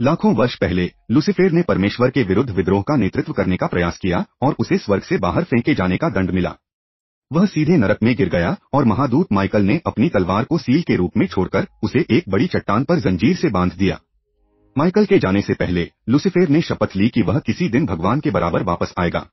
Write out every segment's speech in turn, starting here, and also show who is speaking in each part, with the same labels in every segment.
Speaker 1: लाखों वर्ष पहले लूसीफेर ने परमेश्वर के विरुद्ध विद्रोह का नेतृत्व करने का प्रयास किया और उसे स्वर्ग से बाहर फेंके जाने का दंड मिला। वह सीधे नरक में गिर गया और महादूत माइकल ने अपनी तलवार को सील के रूप में छोड़कर उसे एक बड़ी चट्टान पर जंजीर से बांध दिया। माइकल के जाने से पहले लूसीफेर ने शपथ ली कि वह किसी दिन भगवान के बराबर वापस आएगा।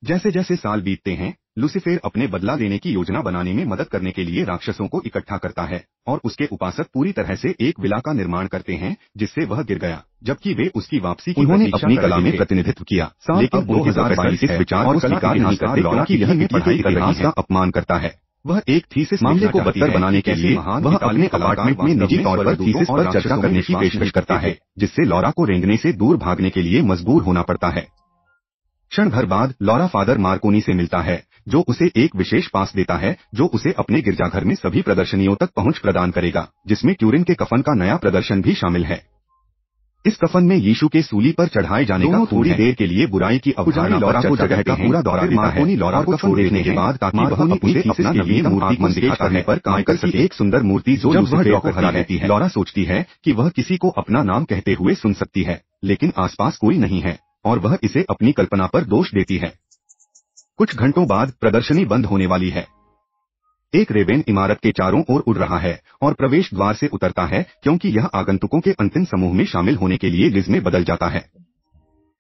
Speaker 1: जैसे जैसे साल बीतते हैं, लूसीफेर अपने बदला लेने की योजना बनाने में मदद करने के लिए राक्षसों को इकट्ठा करता है और उसके उपासक पूरी तरह से एक विला का निर्माण करते हैं जिससे वह गिर गया, जबकि वे उसकी वापसी की उन्होंने अपनी कला में प्रतिनिधित्व किया। लेकिन 2022 इस विचार को स्वीकार नहीं करते क्योंकि यह मिथ्या इतिहास का अपमान करता है। वह एक थीसिस मामले को बदतर बनाने के लिए वह अपने अपार्टमेंट में निजी तौर पर थीसिस पर चर्चा करने की पेशकश करता है, जिससे लॉरा को रेंगने से दूर भागने के लिए मजबूर होना पड़ता है। क्षण भर बाद लॉरा फादर मार्कोनी से मिलता है, जो उसे एक विशेष पास देता है जो उसे अपने गिरजाघर में सभी प्रदर्शनियों तक पहुंच प्रदान करेगा, जिसमें ट्यूरिन के कफन का नया प्रदर्शन भी शामिल है। इस कफन में यीशु के सूली पर चढ़ाए जाने का थोड़ी देर के लिए बुराई की अवधारणा लॉरा को जगह का पूरा दौरा देता है। लॉरा को छोड़ देने के बाद ताकि वह अपनी अपना नवीन मूर्ति मंदिर करने पर काम कर सके, एक सुंदर मूर्ति जो लूसीफेर को हरा देती है। लॉरा सोचती है कि वह किसी को अपना नाम कहते हुए सुन सकती है, लेकिन आसपास कोई नहीं है और वह इसे अपनी कल्पना पर दोष देती है। कुछ घंटों बाद प्रदर्शनी बंद होने वाली है। एक रेवेन इमारत के चारों ओर उड़ रहा है और प्रवेश द्वार से उतरता है क्योंकि यह आगंतुकों के अंतिम समूह में शामिल होने के लिए लिज में बदल जाता है।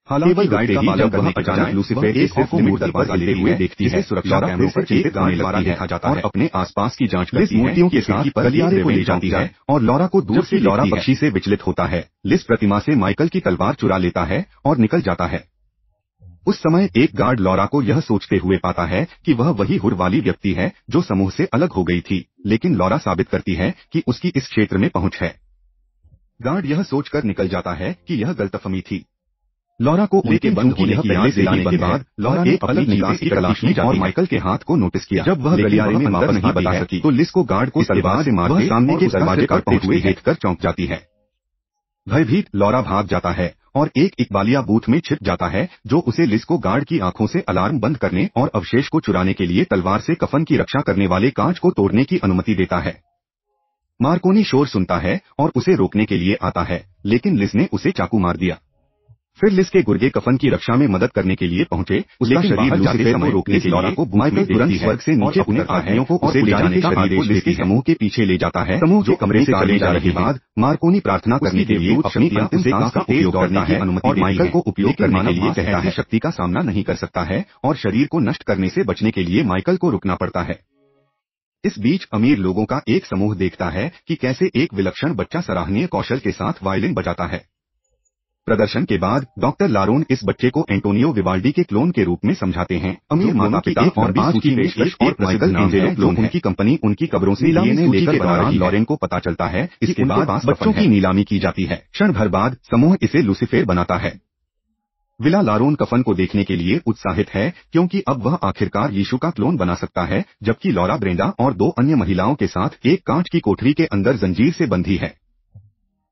Speaker 1: हालांकि गाइड का पालन करने के बजाय लूसीफेर एक सिर्फ मूर्ति पर लेते हुए देखती है। सुरक्षा कैमरों पर एक गाइड द्वारा देखा जाता है और अपने आसपास की जांच करती है। मूर्तियों के साथ गलियारे को ले जाती है और लॉरा को दूर से लॉरा पक्षी से विचलित होता है। लिज प्रतिमा से माइकल की तलवार चुरा लेता है और निकल जाता है। उस समय एक गार्ड लॉरा को यह सोचते हुए पाता है कि वह वही हुर वाली व्यक्ति है जो समूह से अलग हो गई थी, लेकिन लॉरा साबित करती है कि उसकी इस क्षेत्र में पहुंच है। गार्ड यह सोचकर निकल जाता है कि यह गलतफहमी थी। लॉरा को उनके बंद होने की याद दिलाने के बाद लॉरा ने अपनी निगाह की तलाश में और माइकल के हाथ को नोटिस किया। जब वह गलियारे में वापस नहीं बता सकी तो लिज को गार्ड को तलवार से मारते सामने के दरवाजे पर पहुंचते हुए देखकर चौंक जाती है। भयभीत लॉरा भाग जाता है और एक इकबालिया बूथ में छिप जाता है जो उसे लिज को गार्ड की आंखों से अलार्म बंद करने और अवशेष को चुराने के लिए तलवार से कफन की रक्षा करने वाले कांच को तोड़ने की अनुमति देता है। मार्कोनी शोर सुनता है और उसे रोकने के लिए आता है, लेकिन लिज ने उसे चाकू मार दिया। फिर लिज के गुर्गे कफन की रक्षा में मदद करने के लिए पहुंचे, उसका शरीर लूसीफेर को रोकने के लिए माइकल तुरंत स्वर्ग से नीचे उतर आदमियों को उसे ले जाने का आदेश देती है। समूह के पीछे ले जाता है। समूह जो कमरे से चले जा रहे बाद मार्कोनी प्रार्थना करने के लिए अपनी अंतिम सांस का उपयोग करने की अनुमति और माइकल को उपयोग करने के लिए कहता है। शक्ति का सामना नहीं कर सकता है और शरीर को नष्ट करने से बचने के लिए माइकल को रुकना पड़ता है। इस बीच अमीर लोगों का एक समूह देखता है कि कैसे एक विलक्षण बच्चा सराहनीय कौशल के साथ वायलिन बजाता है। प्रदर्शन के बाद डॉक्टर लारोन इस बच्चे को एंटोनियो विवाल्डी के क्लोन के रूप में समझाते हैं। अमीर माता पिता और आज की पेशकश और माइकल एंजेलो क्लोन उनकी कंपनी उनकी कब्रों से नीलामी लेकर बना रही। लॉरेन को पता चलता है इसके बाद बच्चों की नीलामी की जाती है। क्षण भर बाद समूह इसे लूसीफेर बनाता है। विला लारोन कफन को देखने के लिए उत्साहित है क्योंकि अब वह आखिरकार यीशु का क्लोन बना सकता है, जबकि लॉरा ब्रेंडा और 2 अन्य महिलाओं के साथ एक कांच की कोठरी के अंदर जंजीर से बंधी है।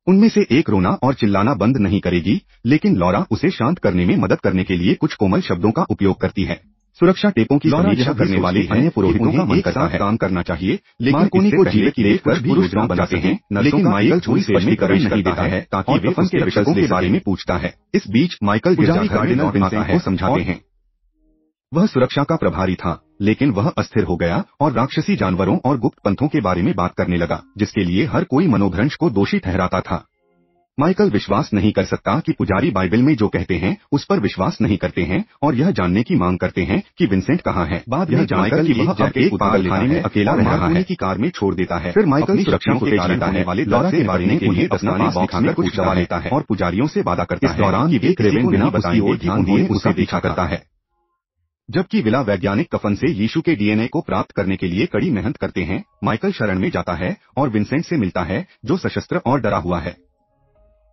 Speaker 1: उनमें से एक रोना और चिल्लाना बंद नहीं करेगी, लेकिन लॉरा उसे शांत करने में मदद करने के लिए कुछ कोमल शब्दों का उपयोग करती है। सुरक्षा टेपों की समीक्षा करने वाले अन्य पुरोहितों का मन करता है काम करना चाहिए, लेकिन मार्कोनी को जीवित देखकर भी पुरुष बनाते हैं, लेकिन माइकल कोई स्पष्टीकरण नहीं देता है ताकि वे कफन के रक्षकों के बारे में पूछता है। इस बीच माइकल गिरजाघर में विंसेंट को समझाते हैं। वह सुरक्षा का प्रभारी था, लेकिन वह अस्थिर हो गया और राक्षसी जानवरों और गुप्त पंथों के बारे में बात करने लगा, जिसके लिए हर कोई मनोभ्रंश को दोषी ठहराता था। माइकल विश्वास नहीं कर सकता कि पुजारी बाइबल में जो कहते हैं उस पर विश्वास नहीं करते हैं और यह जानने की मांग करते हैं कि विंसेंट कहाँ है। बाद में जानकर कि वह अब एक पागलखाने में अकेला रह रहा है की कार में छोड़ देता है। फिर माइकल सुरक्षा के कारण होने वाले लॉरा के बारे में उन्हें अपना बॉक्स में कुछ दवा लेता है और पुजारियों से वादा करता है। इस दौरान एक रेवेन बिना बताए और ध्यान दिए उसे पीछा करता है, जबकि विला वैज्ञानिक कफन से यीशु के डीएनए को प्राप्त करने के लिए कड़ी मेहनत करते हैं। माइकल शरण में जाता है और विंसेंट से मिलता है जो सशस्त्र और डरा हुआ है।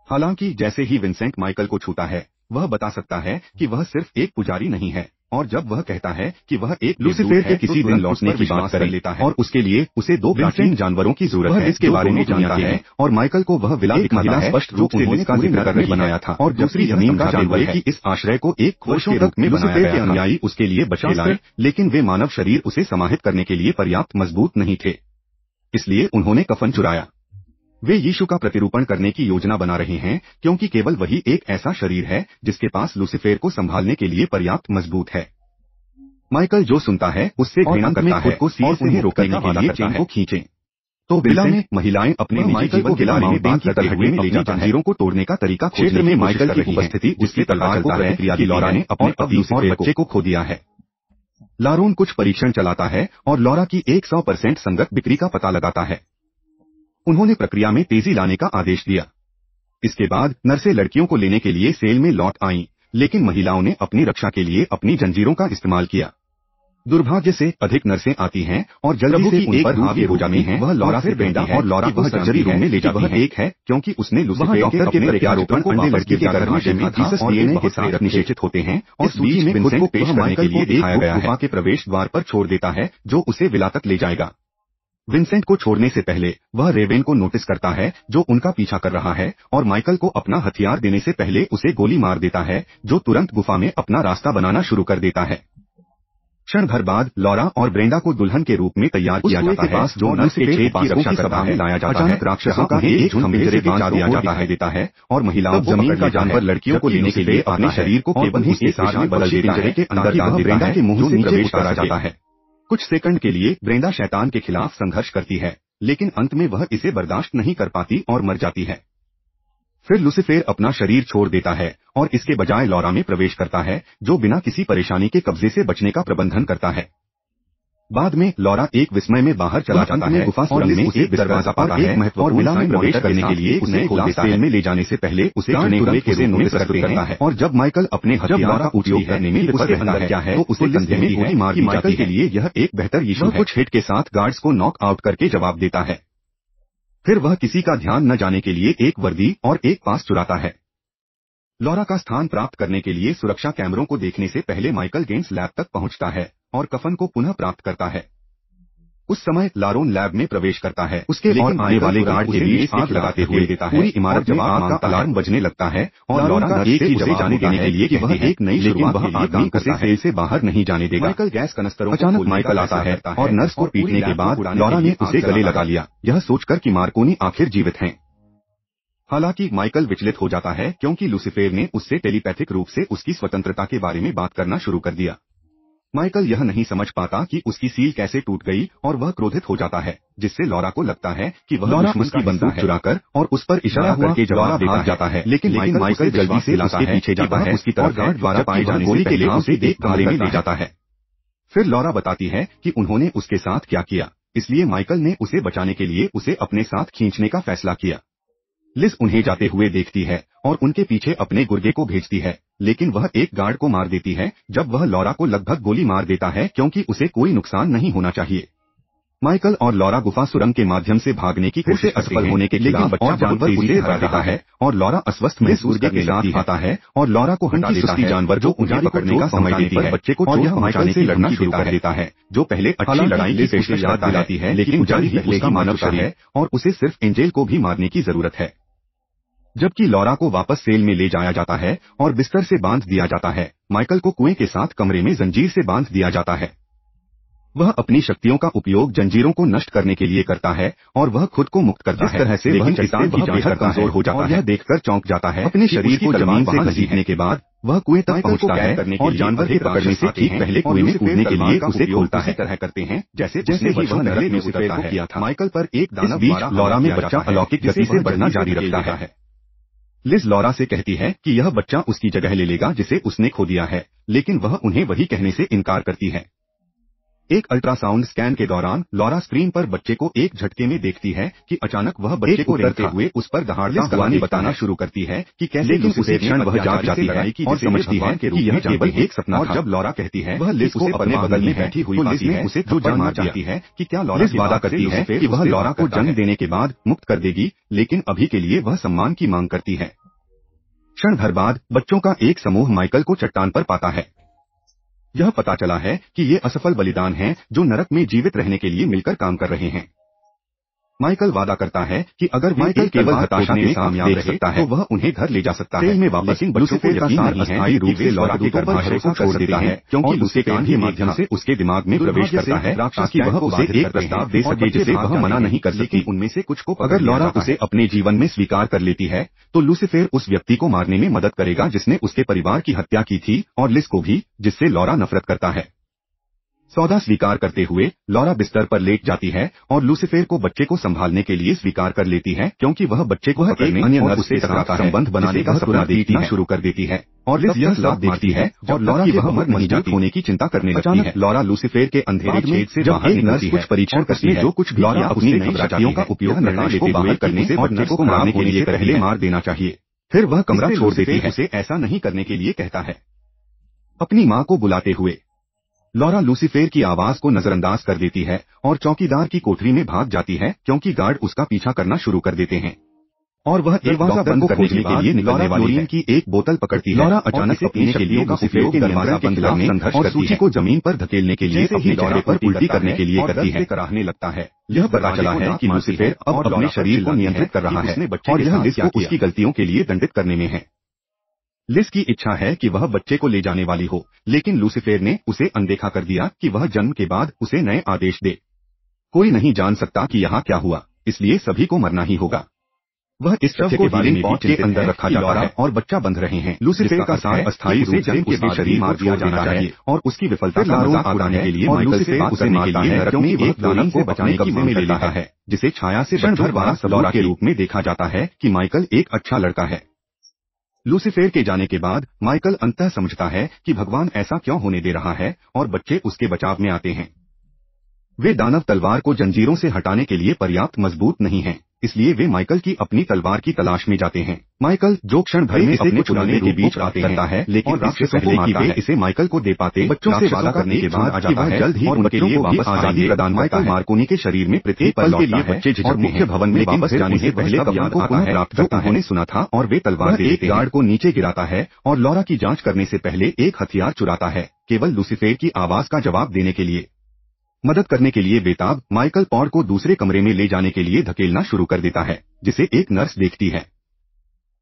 Speaker 1: हालांकि जैसे ही विंसेंट माइकल को छूता है, वह बता सकता है कि वह सिर्फ एक पुजारी नहीं है, और जब वह कहता है कि वह एक लूसीफेर के किसी दिन लौटने की बात कर लेता है और उसके लिए उसे 2 प्राचीन जानवरों की जरूरत है इसके बारे में जानता है और माइकल को वह विला दिखाता है स्पष्ट रूप से लिज का जिक्र करके बनाया था और दूसरी जमीन का जानवर है कि इस आश्रय को एक खोज के रूप में बनाया गया। अनुयायी उसके लिए बचा लाए, लेकिन वे मानव शरीर उसे समाहित करने के लिए पर्याप्त मजबूत नहीं थे, इसलिए उन्होंने कफन चुराया। वे यीशु का प्रतिरूपण करने की योजना बना रहे हैं, क्योंकि केवल वही एक ऐसा शरीर है जिसके पास लूसीफर को संभालने के लिए पर्याप्त मजबूत है। माइकल जो सुनता है उससे घृणा करता है और उन्हें रोकने के लिए चेन को खींचे। तो विला में महिलाएं अपने निजी जीवन के बारे में बात करते हुए अपनी जंजीरों को तोड़ने का तरीका क्षेत्र में माइकल की उपस्थिति जिसकी तलवार को प्रतिक्रिया की लॉरा ने अपने पति और बच्चे को खो दिया है। लारोन कुछ परीक्षण चलाता है और लॉरा की 100% संगत बिक्री का पता लगाता है। उन्होंने प्रक्रिया में तेजी लाने का आदेश दिया। इसके बाद नर्सें लड़कियों को लेने के लिए सेल में लौट आईं, लेकिन महिलाओं ने अपनी रक्षा के लिए अपनी जंजीरों का इस्तेमाल किया। दुर्भाग्य से अधिक नर्सें आती हैं और जल्दी से उन पर हावी हो जाती हैं। वह लॉरा से बेंडा और लॉरा को सर्जरी रूम में ले जाती है। एक है क्योंकि उसने लूसीफर के अपने प्रत्यारोपण को अंडे लड़की के गर्भाशय में जीसस डीएनए के साथ निषेचित होते हैं और सूची में विंसेंट को पेश करने के लिए दिखाया गया है। गुफा के प्रवेश द्वार पर छोड़ देता है जो उसे विला तक ले जाएगा। विंसेंट को छोड़ने से पहले वह रेवेन को नोटिस करता है जो उनका पीछा कर रहा है और माइकल को अपना हथियार देने से पहले उसे गोली मार देता है, जो तुरंत गुफा में अपना रास्ता बनाना शुरू कर देता है। क्षण भर बाद लॉरा और ब्रेंडा को दुल्हन के रूप में तैयार किया जाता है, जो नर्स के छेद की रक्षा करता है लाया जाता है। अचानक राक्षसों का एक झुंड पिंजरे के चारों ओर दिखाई देता है और महिलाओं जमीन का जानवर लड़कियों को लेने के लिए अपने शरीर को केवल उसके साथ में बदल देता है के अंदर डाल ब्रेंडा के मुंह से प्रवेश करा जाता है। कुछ सेकंड के लिए ब्रेंडा शैतान के खिलाफ संघर्ष करती है, लेकिन अंत में वह इसे बर्दाश्त नहीं कर पाती और मर जाती है। फिर लूसीफर अपना शरीर छोड़ देता है और इसके बजाय लॉरा में प्रवेश करता है, जो बिना किसी परेशानी के कब्जे से बचने का प्रबंधन करता है। बाद में लॉरा एक विस्मय में बाहर चला जाता है गुफा सुरंग में एक दरवाजा पाता है और विला में प्रवेश करने के लिए उसे खोल देता है। में ले जाने से पहले उसे चुने हुए के रूप में प्रस्तुत करता है और जब माइकल अपने हथियार का उपयोग करने में विफल रहता है क्या है तो उसे कंधे में गोली मार दी जाती है। के लिए यह एक बेहतर यीशु है। कुछ हिट के साथ गार्ड्स को नॉक आउट करके जवाब देता है। फिर वह किसी का ध्यान न जाने के लिए एक वर्दी और एक पास चुराता है। लॉरा का स्थान प्राप्त करने के लिए सुरक्षा कैमरों को देखने से पहले माइकल गेंस लैब तक पहुंचता है और कफन को पुनः प्राप्त करता है। उस समय लारोन लैब में प्रवेश करता है। उसके और आने वाले गार्ड के लिए आग लगाते हुए देता है। पूरी इमारत में आग का अलार्म बजने लगता है और लॉरा नर्स से उसे जाने देने के लिए कि वह एक नई शुरुआत के लिए काम करता है। सेल से बाहर नहीं जाने देगा। माइकल गैस कनस्तरों अचानक माइकल आता है और नर्स को पीटने के बाद लॉरा ने उसे गले लगा लिया, यह सोचकर कि मार्कोनी आखिर जीवित हैं। हालांकि माइकल विचलित हो जाता है क्योंकि लूसीफर ने उससे टेलीपैथिक रूप से उसकी स्वतंत्रता के बारे में बात करना शुरू कर दिया। माइकल यह नहीं समझ पाता कि उसकी सील कैसे टूट गई और वह क्रोधित हो जाता है, जिससे लॉरा को लगता है कि वह दुश्मन की बंदूक चुराकर और उस पर इशारा करके जवाब भाग जाता है। लेकिन माइकल जल्दी से उसके पीछे जाता है उसकी तरफ गार्ड द्वारा पाए जाने गोली के लिए उसे एक कमरे में ले जाता है। फिर लॉरा बताती है कि उन्होंने उसके साथ क्या किया, इसलिए माइकल ने उसे बचाने के लिए उसे अपने साथ खींचने का फैसला किया। लिस उन्हें जाते हुए देखती है और उनके पीछे अपने गुर्गे को भेजती है, लेकिन वह एक गार्ड को मार देती है जब वह लॉरा को लगभग गोली मार देता है क्योंकि उसे कोई नुकसान नहीं होना चाहिए। माइकल और लॉरा गुफा सुरंग के माध्यम से भागने की कोशिश असफल होने के खिलाफ और जानवर उसे हरा देता है और लॉरा अस्वस्थ महसूस के साथ आता है और लॉरा को हटा देता है। जानवर जो उन्हें पकड़ने का समय देती है बच्चे को और यह माइकल से लड़ना शुरू कर देता है, जो पहले अच्छी लड़ाई की पेशकश याद दिलाती है, लेकिन जल्द ही उसका मानव शरीर है और उसे सिर्फ एंजेल को भी मारने की जरूरत है। जबकि लॉरा को वापस सेल में ले जाया जाता है और बिस्तर से बांध दिया जाता है, माइकल को कुएं के साथ कमरे में जंजीर से बांध दिया जाता है। वह अपनी शक्तियों का उपयोग जंजीरों को नष्ट करने के लिए करता है और वह खुद को मुक्त करता है। इस तरह से वह चट्टान की जांच करता है और यह देखकर चौंक जाता है अपने शरीर को जमीन से घसीटने के बाद वह कुएं तक पहुंचता है और जानवर के पकड़ने से ठीक पहले कुएं में कूदने के लिए उसे खोलता है। तरह करते हैं जैसे वह नरक में उतरता है। माइकल पर एक दानव बीच लॉरा में बच्चा अलौकिक गति से बढ़ना जारी रखता है। लिज लॉरा से कहती है कि यह बच्चा उसकी जगह ले लेगा जिसे उसने खो दिया है, लेकिन वह उन्हें वही कहने से इनकार करती है। एक अल्ट्रासाउंड स्कैन के दौरान लॉरा स्क्रीन पर बच्चे को एक झटके में देखती है कि अचानक वह बच्चे को उतरते हुए उस पर दहाड़ता हुआ बताना शुरू करती है कि कैसे उसे क्षण वह जाग जाती है और समझती है कि यह केवल एक सपना था। जब लॉरा कहती है वह लिज को अपने बगल में बैठी हुई पाती है उसे जो जानना चाहती है कि क्या लॉरा वादा करती है कि वह लॉरा को जन्म देने के बाद मुक्त कर देगी, लेकिन अभी के लिए वह सम्मान की मांग करती है। क्षण भर बाद बच्चों का एक समूह माइकल को चट्टान पर पाता है। यह पता चला है कि ये असफल बलिदान हैं जो नरक में जीवित रहने के लिए मिलकर काम कर रहे हैं। माइकल वादा करता है कि अगर माइकल केवल हताशा में कामयाब रह सकता है तो वह उन्हें घर ले जा सकता है। में वापस लूसीफर का सार अस्थायी रूप से लॉरा के गर्भाशय को छोड़ देता है, क्योंकि उसके कान के माध्यम से उसके दिमाग में प्रवेश करता है ताकि वह उसे एक प्रस्ताव दे सके जिसे वह मना नहीं कर सकती। उनमें से कुछ को अगर लॉरा उसे अपने जीवन में स्वीकार कर लेती है तो लूसीफर उस व्यक्ति को मारने में मदद करेगा जिसने उसके परिवार की हत्या की थी, और लिस को भी, जिससे लॉरा नफरत करता है। सौदा स्वीकार करते हुए लॉरा बिस्तर पर लेट जाती है और लूसीफर को बच्चे को संभालने के लिए स्वीकार कर लेती है, क्योंकि वह बच्चे को पकड़ने अन्य नर्स से संबंध बनाने का सपना देखना शुरू कर देती है। और लिस यह सब देखती है और लॉरा की वह मर नहीं जाती होने की चिंता करने लगती है। लॉरा लूसीफर के अंधेरे छेद से जब एक नर्स कुछ परीक्षण करती है जो कुछ लॉरा अपनी नई शक्तियों का उपयोग नताश को बाहर करने और बच्चे को मारने के लिए पहले मार देना चाहिए। फिर वह कमरा छोड़ देती है, उसे ऐसा नहीं करने के लिए कहता है। अपनी माँ को बुलाते हुए लॉरा लूसीफर की आवाज को नजरअंदाज कर देती है और चौकीदार की कोठरी में भाग जाती है, क्योंकि गार्ड उसका पीछा करना शुरू कर देते हैं और वह एक डॉक्टर को खोजने के लिए निकलने वाली है की एक बोतल पकड़ती है। लॉरा अचानक अपनी के लिए लूसीफर के दरवाजा बंद करने और सूची को जमीन पर धकेलने के लिए अपने चेहरे पर उल्टी करने के लिए करती है। कराहने लगता है। यह पता चला है कि लूसीफर अब अपने शरीर को नियंत्रित कर रहा है और यह लिस को उसकी गलतियों के लिए दंडित करने में है। लिस की इच्छा है कि वह बच्चे को ले जाने वाली हो, लेकिन लूसीफर ने उसे अनदेखा कर दिया कि वह जन्म के बाद उसे नए आदेश दे। कोई नहीं जान सकता कि यहाँ क्या हुआ, इसलिए सभी को मरना ही होगा। वह इस शव को हीलिंग पॉट के अंदर रखा जाता है और बच्चा बंद रहे हैं। लूसीफर का सार अस्थायी रूप से उसके शरीर मार दिया जाना चाहिए और उसकी विफलता का मजाक उड़ाने के लिए माइकल से बात करने के लिए नरक में एक दानव को बचाने की मांग लेता है, जिसे छाया से बचकर वाला लॉरा के रूप में देखा जाता है कि माइकल एक अच्छा लड़का है। लूसीफर के जाने के बाद माइकल अंततः समझता है कि भगवान ऐसा क्यों होने दे रहा है और बच्चे उसके बचाव में आते हैं। वे दानव तलवार को जंजीरों से हटाने के लिए पर्याप्त मजबूत नहीं हैं, इसलिए वे माइकल की अपनी तलवार की तलाश में जाते हैं। माइकल जो क्षण भर में अपने चुनाने के बीच आते करता है, लेकिन राक्षसों को मारता है। इसे माइकल को दे पाते बच्चों से वादा करने के बाद आ जाता है जल्द ही उनके लिए वापस आजादी प्रदान। माइकल मार्कोनी के शरीर में प्रत्येक पल के लिए बच्चे झिझकते मुख्य भवन में वापस जाने से पहले कप्तान को आता है जो उन्होंने सुना था और वे तलवार एक गार्ड को नीचे गिराता है और लॉरा की जांच करने से पहले एक हथियार चुराता है, केवल लूसीफर की आवाज का जवाब देने के लिए। मदद करने के लिए बेताब माइकल पॉड को दूसरे कमरे में ले जाने के लिए धकेलना शुरू कर देता है, जिसे एक नर्स देखती है।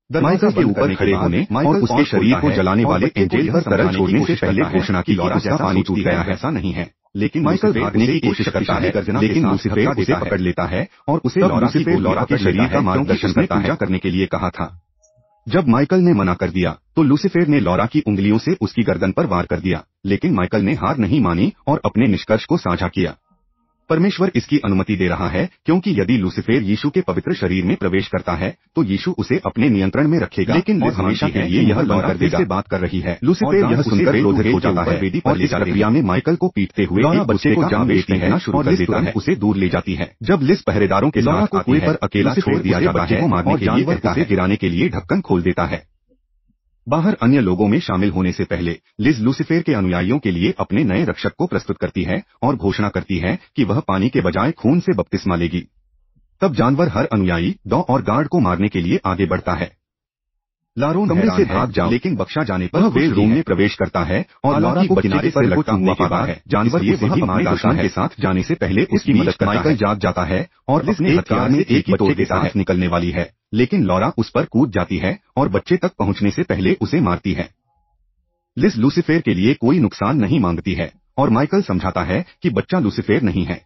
Speaker 1: माइकल के ऊपर खड़े होने और उसके शरीर को जलाने वाले एंजेल पर तरल छोड़ने से पहले घोषणा की लॉरा जैसा पानी टूट गया है। ऐसा नहीं है, लेकिन माइकल भागने की कोशिश करता है, लेकिन लूसीफर उसे पकड़ लेता है और उसे लॉरा के शरीर का मार्गदर्शन करता है करने के लिए कहा था। जब माइकल ने मना कर दिया तो लूसीफर ने लॉरा की उंगलियों से उसकी गर्दन पर वार कर दिया, लेकिन माइकल ने हार नहीं मानी और अपने निष्कर्ष को साझा किया। परमेश्वर इसकी अनुमति दे रहा है क्योंकि यदि लूसीफर यीशु के पवित्र शरीर में प्रवेश करता है तो यीशु उसे अपने नियंत्रण में रखेगा, लेकिन लिस हमेशा के लिए यह लॉरा से बात कर रही है। लूसीफर यह सुनकर क्रोधित हो जाता है और इस प्रक्रिया में माइकल को पीटते हुए लॉरा बच्चे को जान बेचती है शुरू कर देता है, उसे दूर ले जाती है। जब लिस पहरेदारों के साथ को कुएं पर अकेला छोड़ दिया जाता है और जानवर उसे गिराने के लिए ढक्कन खोल देता है। बाहर अन्य लोगों में शामिल होने से पहले लिज लूसीफर के अनुयायियों के लिए अपने नए रक्षक को प्रस्तुत करती है और घोषणा करती है कि वह पानी के बजाय खून से बपतिस्मा लेगी। तब जानवर हर अनुयायी डॉ और गार्ड को मारने के लिए आगे बढ़ता है। लारोन कमरे से भाग जाओ, लेकिन बख्शा जाने पर वे रूम में प्रवेश करता है और लॉरा को किनारे पर लटका हुआ पाता है। जानवर ये वह मार्गदर्शन के साथ जाने से पहले उसकी मदद करता है। माइकल जाग जाता है और अपने हथियार में एक बच्चे के साथ निकलने वाली है, लेकिन लॉरा उस पर कूद जाती है और बच्चे तक पहुंचने से पहले उसे मारती है। लिस लूसीफर के लिए कोई नुकसान नहीं मांगती है और माइकल समझाता है कि बच्चा लूसीफर नहीं है।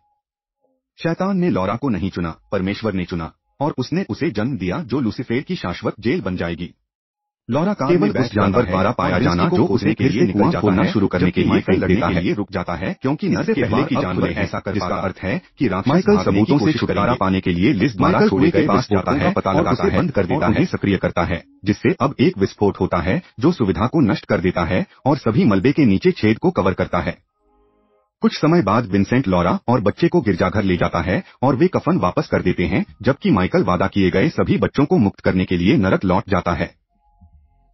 Speaker 1: शैतान ने लॉरा को नहीं चुना, परमेश्वर ने चुना और उसने उसे जन्म दिया जो लूसीफर की शाश्वत जेल बन जाएगी। लॉरा केवल उस जानवर द्वारा पाया जाना जो उसे के लिए कुआं खोदना शुरू करने के लिए फेंक देता है। ये रुक जाता है क्योंकि नर से पहले की जानवर ऐसा कर, जिसका अर्थ है कि माइकल सबूतों से छुटकारा पाने के लिए लिस द्वारा छोड़े गए पास जाता है, पता लगाता है, बंद कर देता है, सक्रिय करता है, जिससे अब एक विस्फोट होता है जो सुविधा को नष्ट कर देता है और सभी मलबे के नीचे छेद को कवर करता है। कुछ समय बाद विंसेंट लॉरा और बच्चे को गिरजाघर ले जाता है और वे कफन वापस कर देते हैं, जबकि माइकल वादा किए गए सभी बच्चों को मुक्त करने के लिए नरक लौट जाता है।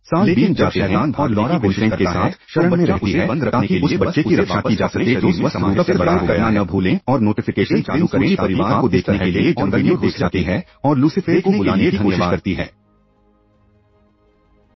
Speaker 1: साल बीत जाते हैं और लॉरा विंसेंट के साथ शरण में रहती है ताकि उस बच्चे की रक्षा की जा सके जो समाज से बड़ा गया न भूलें और नोटिफिकेशन चालू करें परिवार को देखने के लिए जंगल में घुस जाती है और लूसीफर को बुलाने की कोशिश करती है।